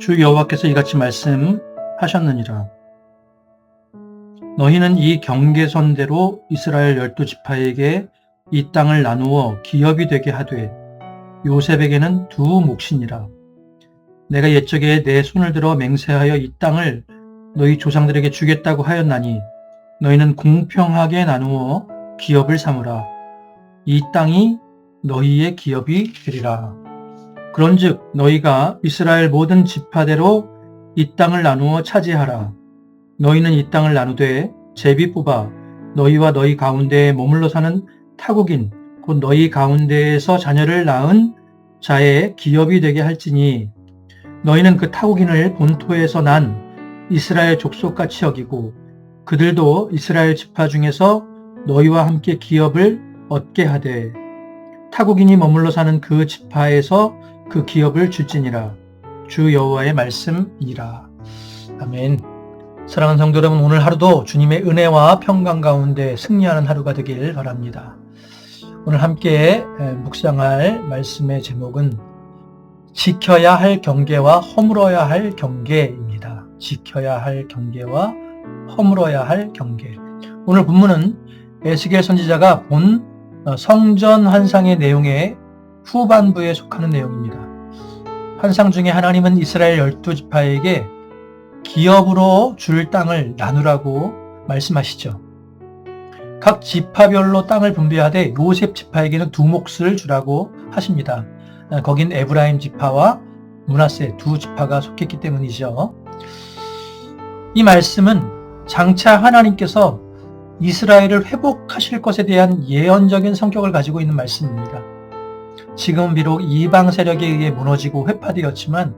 주 여호와께서 이같이 말씀하셨느니라. 너희는 이 경계선대로 이스라엘 12지파에게 이 땅을 나누어 기업이 되게 하되 요셉에게는 두 몫이니라. 내가 옛적에 내 손을 들어 맹세하여 이 땅을 너희 조상들에게 주겠다고 하였나니 너희는 공평하게 나누어 기업을 삼으라. 이 땅이 너희의 기업이 되리라. 그런즉 너희가 이스라엘 모든 지파대로 이 땅을 나누어 차지하라. 너희는 이 땅을 나누되 제비 뽑아 너희와 너희 가운데에 머물러 사는 타국인 곧 너희 가운데에서 자녀를 낳은 자의 기업이 되게 할지니 너희는 그 타국인을 본토에서 난 이스라엘 족속같이 여기고 그들도 이스라엘 지파 중에서 너희와 함께 기업을 얻게 하되 타국인이 머물러 사는 그 지파에서 그 기업을 줄지니라. 주 여호와의 말씀이라. 아멘. 사랑하는 성도 여러분, 오늘 하루도 주님의 은혜와 평강 가운데 승리하는 하루가 되길 바랍니다. 오늘 함께 묵상할 말씀의 제목은 지켜야 할 경계와 허물어야 할 경계입니다. 지켜야 할 경계와 허물어야 할 경계. 오늘 본문은 에스겔 선지자가 본 성전 환상의 내용의 후반부에 속하는 내용입니다. 환상 중에 하나님은 이스라엘 12지파에게 기업으로 줄 땅을 나누라고 말씀하시죠. 각 지파별로 땅을 분배하되 요셉 지파에게는 두 몫을 주라고 하십니다. 거긴 에브라임 지파와 므낫세 두 지파가 속했기 때문이죠. 이 말씀은 장차 하나님께서 이스라엘을 회복하실 것에 대한 예언적인 성격을 가지고 있는 말씀입니다. 지금은 비록 이방 세력에 의해 무너지고 회파되었지만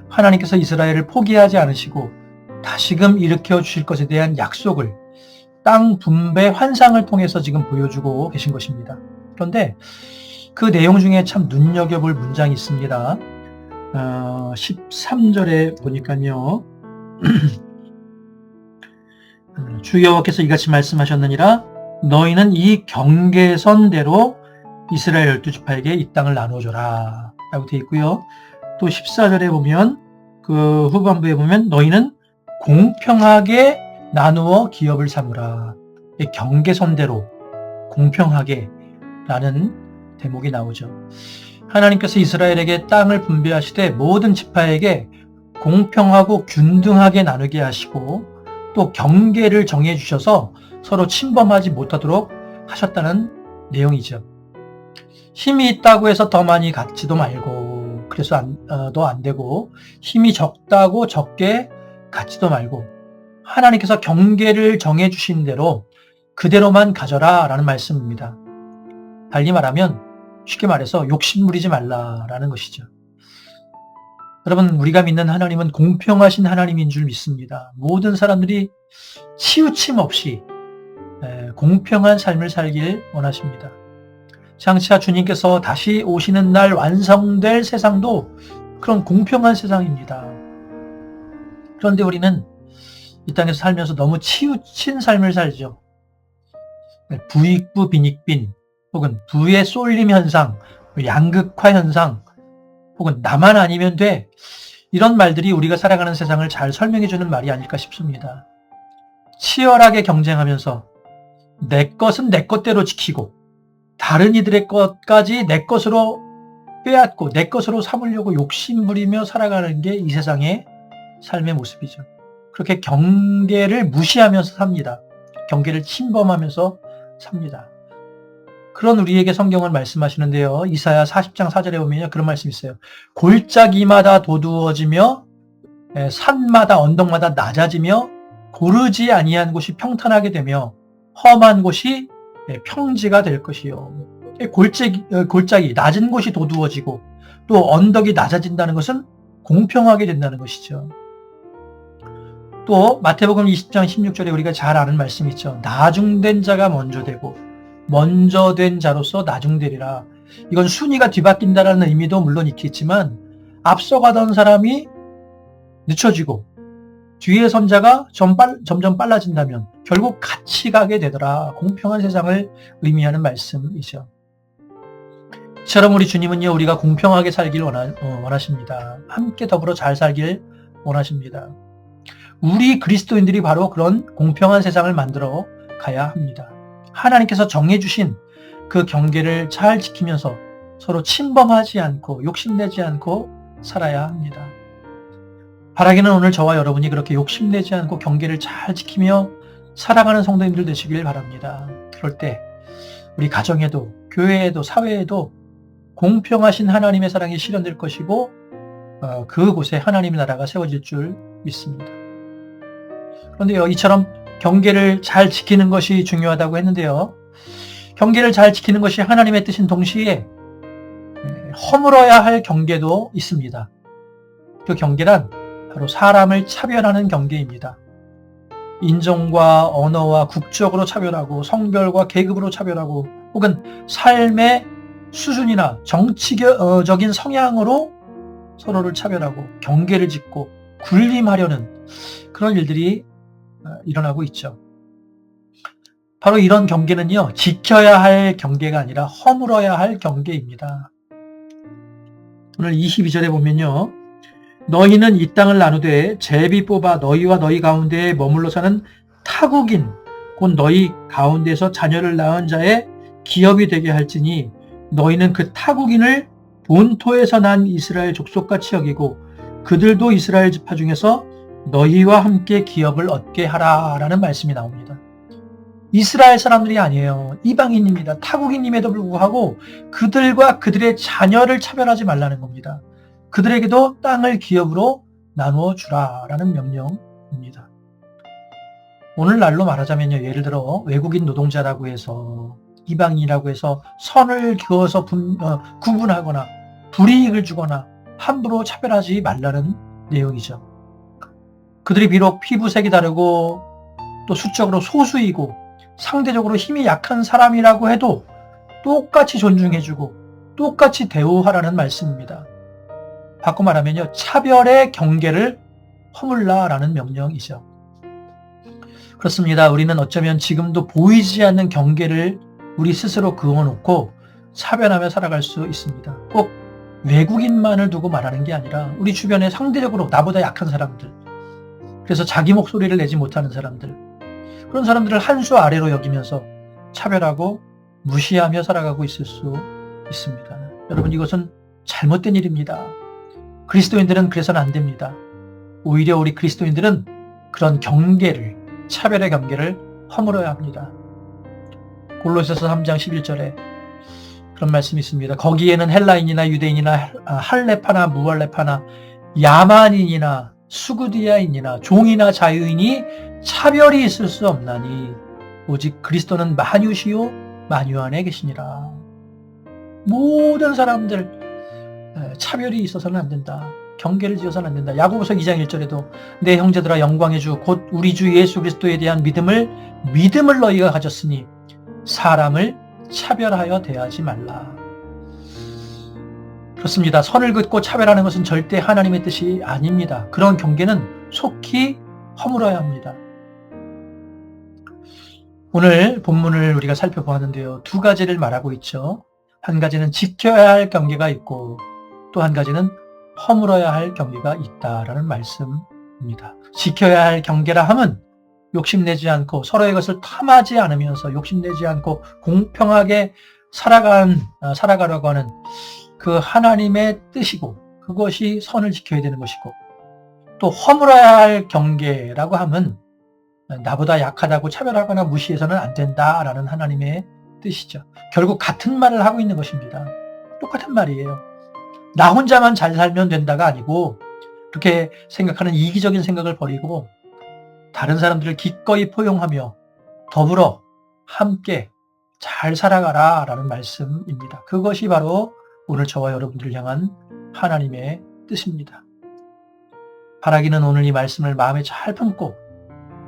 하나님께서 이스라엘을 포기하지 않으시고 다시금 일으켜 주실 것에 대한 약속을 땅 분배 환상을 통해서 지금 보여주고 계신 것입니다. 그런데 그 내용 중에 참 눈여겨볼 문장이 있습니다. 13절에 보니까요. 주 여호와께서 이같이 말씀하셨느니라. 너희는 이 경계선대로 이스라엘 12지파에게 이 땅을 나눠줘라 라고 되어 있고요. 또 14절에 보면 그 후반부에 보면 너희는 공평하게 나누어 기업을 삼으라. 경계선대로 공평하게 라는 대목이 나오죠. 하나님께서 이스라엘에게 땅을 분배하시되 모든 지파에게 공평하고 균등하게 나누게 하시고 또 경계를 정해 주셔서 서로 침범하지 못하도록 하셨다는 내용이죠. 힘이 있다고 해서 더 많이 갖지도 말고 그래서 더 안 되고 힘이 적다고 적게 갖지도 말고 하나님께서 경계를 정해 주신 대로 그대로만 가져라 라는 말씀입니다. 달리 말하면 쉽게 말해서 욕심부리지 말라라는 것이죠. 여러분, 우리가 믿는 하나님은 공평하신 하나님인 줄 믿습니다. 모든 사람들이 치우침 없이 공평한 삶을 살길 원하십니다. 장차 주님께서 다시 오시는 날 완성될 세상도 그런 공평한 세상입니다. 그런데 우리는 이 땅에서 살면서 너무 치우친 삶을 살죠. 부익부 빈익빈 혹은 부의 쏠림 현상, 양극화 현상 혹은 나만 아니면 돼, 이런 말들이 우리가 살아가는 세상을 잘 설명해주는 말이 아닐까 싶습니다. 치열하게 경쟁하면서 내 것은 내 것대로 지키고 다른 이들의 것까지 내 것으로 빼앗고 내 것으로 삼으려고 욕심부리며 살아가는 게 이 세상의 삶의 모습이죠. 그렇게 경계를 무시하면서 삽니다. 경계를 침범하면서 삽니다. 그런 우리에게 성경은 말씀하시는데요. 이사야 40장 4절에 보면 그런 말씀이 있어요. 골짜기마다 도두어지며 산마다 언덕마다 낮아지며 고르지 아니한 곳이 평탄하게 되며 험한 곳이 평지가 될 것이요. 골짜기 낮은 곳이 도두어지고 또 언덕이 낮아진다는 것은 공평하게 된다는 것이죠. 또 마태복음 20장 16절에 우리가 잘 아는 말씀이 있죠. 나중된 자가 먼저 되고 먼저 된 자로서 나중되리라. 이건 순위가 뒤바뀐다는 의미도 물론 있겠지만 앞서가던 사람이 늦춰지고 뒤에 선 자가 점점 빨라진다면 결국 같이 가게 되더라. 공평한 세상을 의미하는 말씀이죠. 이처럼 우리 주님은요, 우리가 공평하게 살길 원하십니다. 함께 더불어 잘 살길 원하십니다. 우리 그리스도인들이 바로 그런 공평한 세상을 만들어 가야 합니다. 하나님께서 정해주신 그 경계를 잘 지키면서 서로 침범하지 않고 욕심내지 않고 살아야 합니다. 바라기는 오늘 저와 여러분이 그렇게 욕심내지 않고 경계를 잘 지키며 살아가는 성도님들 되시길 바랍니다. 그럴 때 우리 가정에도 교회에도 사회에도 공평하신 하나님의 사랑이 실현될 것이고 그곳에 하나님의 나라가 세워질 줄 믿습니다. 그런데요, 이처럼 경계를 잘 지키는 것이 중요하다고 했는데요. 경계를 잘 지키는 것이 하나님의 뜻인 동시에 허물어야 할 경계도 있습니다. 그 경계란 바로 사람을 차별하는 경계입니다. 인종과 언어와 국적으로 차별하고 성별과 계급으로 차별하고 혹은 삶의 수준이나 정치적인 성향으로 서로를 차별하고 경계를 짓고 군림하려는 그런 일들이 일어나고 있죠. 바로 이런 경계는요, 지켜야 할 경계가 아니라 허물어야 할 경계입니다. 오늘 22절에 보면요, 너희는 이 땅을 나누되 제비 뽑아 너희와 너희 가운데에 머물러 사는 타국인 곧 너희 가운데서 자녀를 낳은 자의 기업이 되게 할지니 너희는 그 타국인을 본토에서 난 이스라엘 족속같이 여기고 그들도 이스라엘 지파 중에서 너희와 함께 기업을 얻게 하라 라는 말씀이 나옵니다. 이스라엘 사람들이 아니에요. 이방인입니다. 타국인임에도 불구하고 그들과 그들의 자녀를 차별하지 말라는 겁니다. 그들에게도 땅을 기업으로 나누어 주라라는 명령입니다. 오늘날로 말하자면요, 예를 들어 외국인 노동자라고 해서 이방인이라고 해서 선을 그어서 구분하거나 불이익을 주거나 함부로 차별하지 말라는 내용이죠. 그들이 비록 피부색이 다르고 또 수적으로 소수이고 상대적으로 힘이 약한 사람이라고 해도 똑같이 존중해주고 똑같이 대우하라는 말씀입니다. 바꿔 말하면요, 차별의 경계를 허물라라는 명령이죠. 그렇습니다. 우리는 어쩌면 지금도 보이지 않는 경계를 우리 스스로 그어놓고 차별하며 살아갈 수 있습니다. 꼭 외국인만을 두고 말하는 게 아니라 우리 주변에 상대적으로 나보다 약한 사람들, 그래서 자기 목소리를 내지 못하는 사람들, 그런 사람들을 한 수 아래로 여기면서 차별하고 무시하며 살아가고 있을 수 있습니다. 여러분, 이것은 잘못된 일입니다. 그리스도인들은 그래서는 안 됩니다. 오히려 우리 그리스도인들은 그런 경계를, 차별의 경계를 허물어야 합니다. 골로새서 3장 11절에 그런 말씀이 있습니다. 거기에는 헬라인이나 유대인이나 할레파나 무할레파나 야만인이나 수구디아인이나 종이나 자유인이 차별이 있을 수 없나니 오직 그리스도는 만유시요 만유 안에 계시니라. 모든 사람들 차별이 있어서는 안 된다. 경계를 지어서는 안 된다. 야고보서 2장 1절에도 내 형제들아 영광의 주 곧 우리 주 예수 그리스도에 대한 믿음을 너희가 가졌으니 사람을 차별하여 대하지 말라. 그렇습니다. 선을 긋고 차별하는 것은 절대 하나님의 뜻이 아닙니다. 그런 경계는 속히 허물어야 합니다. 오늘 본문을 우리가 살펴보았는데요, 두 가지를 말하고 있죠. 한 가지는 지켜야 할 경계가 있고 또 한 가지는 허물어야 할 경계가 있다라는 말씀입니다. 지켜야 할 경계라 함은 욕심내지 않고 서로의 것을 탐하지 않으면서 욕심내지 않고 공평하게 살아가려고 하는 그 하나님의 뜻이고 그것이 선을 지켜야 되는 것이고, 또 허물어야 할 경계라고 함은 나보다 약하다고 차별하거나 무시해서는 안 된다라는 하나님의 뜻이죠. 결국 같은 말을 하고 있는 것입니다. 똑같은 말이에요. 나 혼자만 잘 살면 된다가 아니고 그렇게 생각하는 이기적인 생각을 버리고 다른 사람들을 기꺼이 포용하며 더불어 함께 잘 살아가라 라는 말씀입니다. 그것이 바로 오늘 저와 여러분들을 향한 하나님의 뜻입니다. 바라기는 오늘 이 말씀을 마음에 잘 품고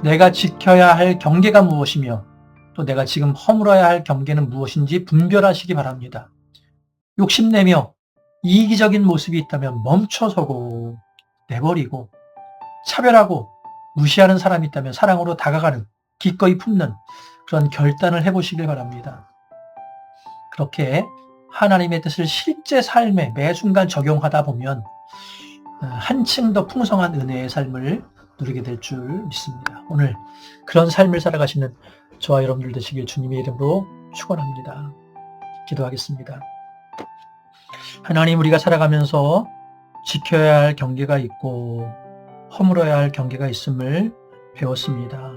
내가 지켜야 할 경계가 무엇이며 또 내가 지금 허물어야 할 경계는 무엇인지 분별하시기 바랍니다. 욕심내며 이기적인 모습이 있다면 멈춰서고 내버리고, 차별하고 무시하는 사람이 있다면 사랑으로 다가가는, 기꺼이 품는 그런 결단을 해보시길 바랍니다. 그렇게 하나님의 뜻을 실제 삶에 매 순간 적용하다 보면 한층 더 풍성한 은혜의 삶을 누리게 될 줄 믿습니다. 오늘 그런 삶을 살아가시는 저와 여러분들 되시길 주님의 이름으로 축원합니다. 기도하겠습니다. 하나님, 우리가 살아가면서 지켜야 할 경계가 있고 허물어야 할 경계가 있음을 배웠습니다.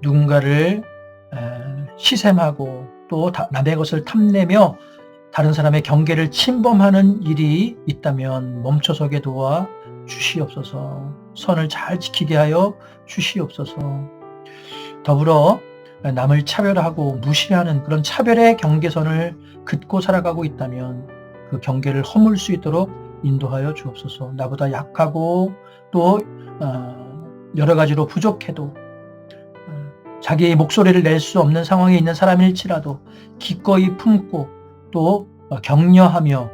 누군가를 시샘하고 또 남의 것을 탐내며 다른 사람의 경계를 침범하는 일이 있다면 멈춰서게 도와 주시옵소서. 선을 잘 지키게 하여 주시옵소서. 더불어 남을 차별하고 무시하는 그런 차별의 경계선을 긋고 살아가고 있다면 그 경계를 허물 수 있도록 인도하여 주옵소서. 나보다 약하고 또 여러 가지로 부족해도 자기의 목소리를 낼 수 없는 상황에 있는 사람일지라도 기꺼이 품고 또 격려하며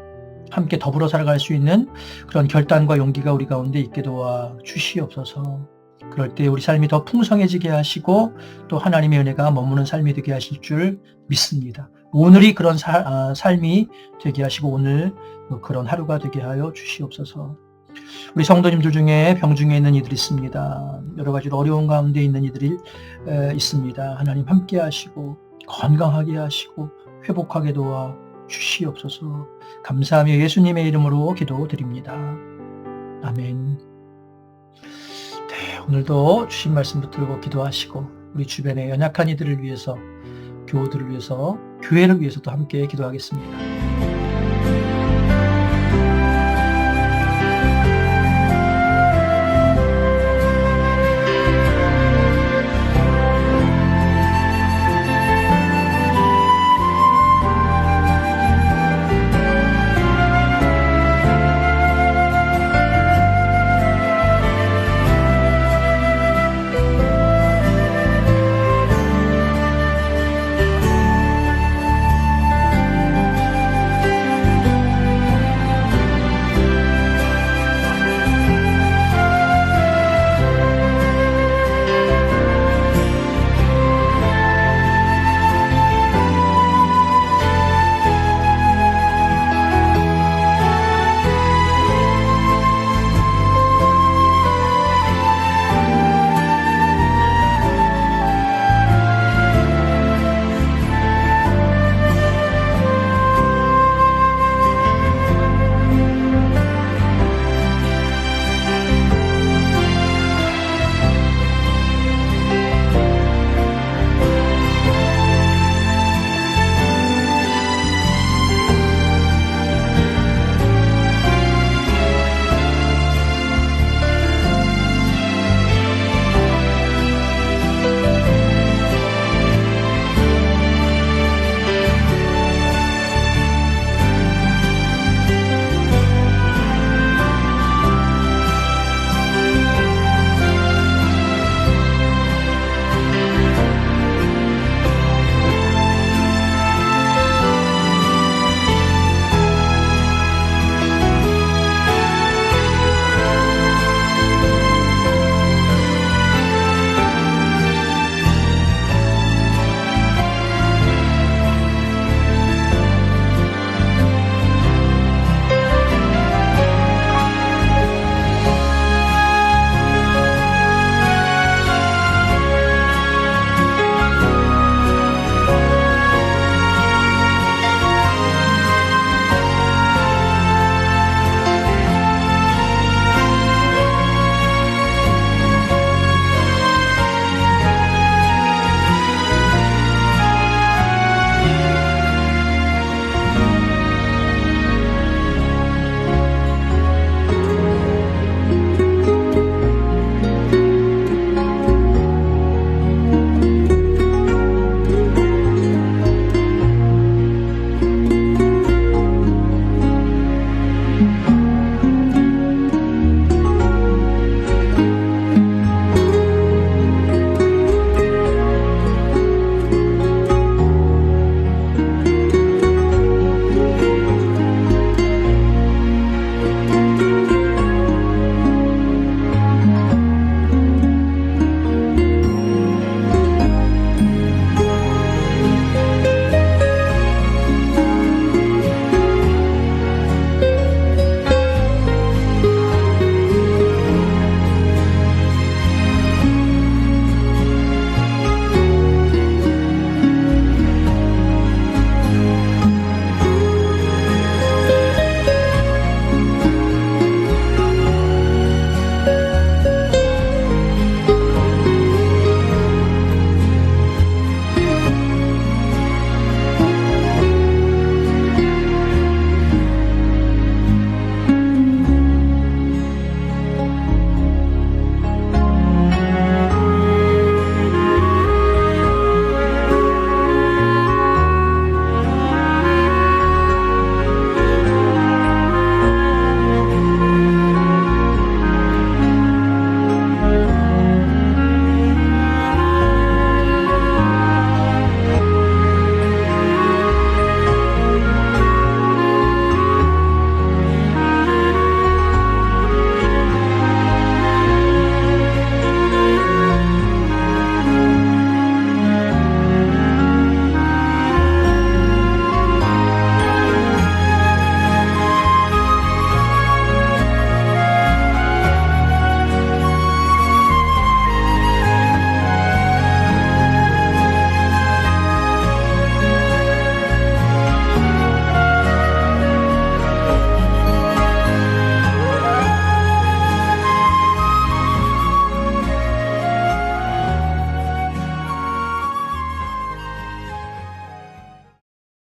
함께 더불어 살아갈 수 있는 그런 결단과 용기가 우리 가운데 있게 도와 주시옵소서. 그럴 때 우리 삶이 더 풍성해지게 하시고 또 하나님의 은혜가 머무는 삶이 되게 하실 줄 믿습니다. 오늘이 그런 삶이 되게 하시고 오늘 그런 하루가 되게 하여 주시옵소서. 우리 성도님들 중에 병중에 있는 이들이 있습니다. 여러 가지로 어려운 가운데 있는 이들이 있습니다. 하나님 함께 하시고 건강하게 하시고 회복하게 도와 주시옵소서. 감사하며 예수님의 이름으로 기도드립니다. 아멘. 네, 오늘도 주신 말씀 붙들고 기도하시고 우리 주변의 연약한 이들을 위해서, 교우들을 위해서, 교회를 위해서도 함께 기도하겠습니다.